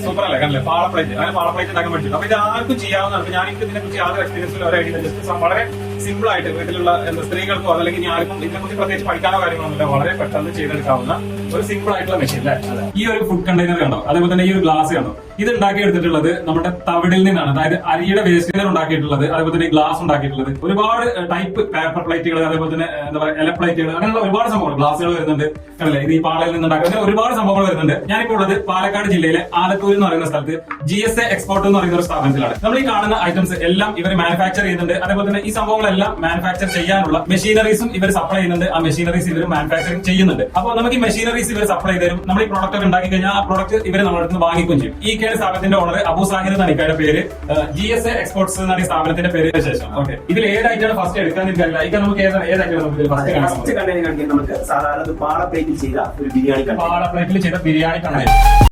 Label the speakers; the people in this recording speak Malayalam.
Speaker 1: സൂപ്പർ അല്ലേ കണ്ടല്ലേ പാളപ്ലേറ്റ് അങ്ങനെ പാളപ്ലേറ്റ് ഉണ്ടാക്കാൻ പറ്റും. അപ്പൊ ഇത് ആർക്കും ചെയ്യാവുന്നതാണ്. ഞാൻ എനിക്ക് ഇതിനെ കുറിച്ച് യാതൊരു എക്സ്പീരിയൻസിൽ ഒരു ഐഡിയ ജസ്റ്റ് വളരെ സിമ്പിൾ ആയിട്ട് വീട്ടിലുള്ള സ്ത്രീകൾക്കോ അല്ലെങ്കിൽ ഇനി ആർക്കും ഇതിനെ കുറിച്ച് പ്രത്യേകിച്ച് പഠിക്കാനോ കാര്യങ്ങളൊന്നുമില്ല, വളരെ പെട്ടെന്ന് ചെയ്തെടുക്കാവുന്ന ഒരു സിമ്പിൾ ആയിട്ടുള്ള മെഷീൻ അല്ലേ. ഈ ഒരു ഫുഡ് കണ്ടെയ്നർ കണ്ടോ, അതേപോലെ തന്നെ ഈ ഒരു ഗ്ലാസ് കണ്ടോ, ഇത് ഉണ്ടാക്കി എടുത്തിട്ടുള്ളത് നമ്മുടെ തവിടിൽ നിന്നാണ്. അതായത് അരിയുടെ വേസ്റ്റ് ഉണ്ടാക്കിയിട്ടുള്ളത്, അതേപോലെ തന്നെ ഗ്ലാസ് ഉണ്ടാക്കിയിട്ടുള്ളത്. ഒരുപാട് ടൈപ്പ് പേപ്പർ പ്ലേറ്റുകൾ, അതേപോലെ തന്നെ എന്താ പറയുക ഇല പ്ലേറ്റുകൾ, അങ്ങനെയുള്ള ഒരുപാട് സംഭവങ്ങൾ, ഗ്ലാസുകൾ വരുന്നുണ്ട് അല്ലേ. ഇത് ഈ പാളയിൽ നിന്നുണ്ടാക്കുന്ന ഒരുപാട് സംഭവങ്ങൾ വരുന്നുണ്ട്. ഞാനിപ്പോൾ ഉള്ളത് പാലക്കാട് ജില്ലയിലെ ആലത്തൂർ എന്ന് പറയുന്ന സ്ഥലത്ത് GSA എക്സ്പോർട്ട് എന്ന് പറയുന്ന ഒരു സ്ഥാപനത്തിലാണ്. നമ്മൾ ഈ കാണുന്ന ഐറ്റംസ് എല്ലാം ഇവർ മാനുഫാക്ചർ ചെയ്യുന്നുണ്ട്. അതേപോലെ തന്നെ ഈ സംഭവങ്ങളെല്ലാം മാനുഫാക്ചർ ചെയ്യാനുള്ള മെഷീനറീസും ഇവർ സപ്ലൈ ചെയ്യുന്നുണ്ട്. ആ മെഷീനറീസ് ഇവർ മാനുഫാക്ചറിംഗ് ചെയ്യുന്നുണ്ട്. അപ്പോൾ നമുക്ക് ഈ മെഷീനറീസ് ഇവർ സപ്ലൈ തരും. നമ്മൾ ഈ പ്രോഡക്റ്റ് ഒക്കെ ഉണ്ടാക്കി കഴിഞ്ഞാൽ ആ പ്രോഡക്റ്റ് ഇവർ നമ്മുടെ അടുത്ത് വാങ്ങിക്കുകയും ചെയ്യും. ഈ സ്ഥാപനത്തിന്റെ ഓണർ അബു സാഹിർ എന്നാണ് ഇക്കാരുടെ പേര്. GSA എക്സ്പോർട്സ് എന്നാണ് ഈ സ്ഥാപനത്തിന്റെ പേര്. ശേഷം ഓക്കെ, ഇതിൽ ഏതായിട്ടാണ് ഫസ്റ്റ് എടുക്കാൻ എനിക്കറിയില്ല. ഇక നമുക്ക് ഏതായിട്ടാണ് നമുക്ക്
Speaker 2: ഫസ്റ്റ് കണ്ടെയ്നർ നമുക്ക് സാധാരണ പാളപ്ലേറ്റിൽ ചെയ്ത ഒരു ബിരിയാണി,
Speaker 1: പാളപ്ലേറ്റിൽ ചെയ്ത ബിരിയാണി കണ്ടെയ്നർ.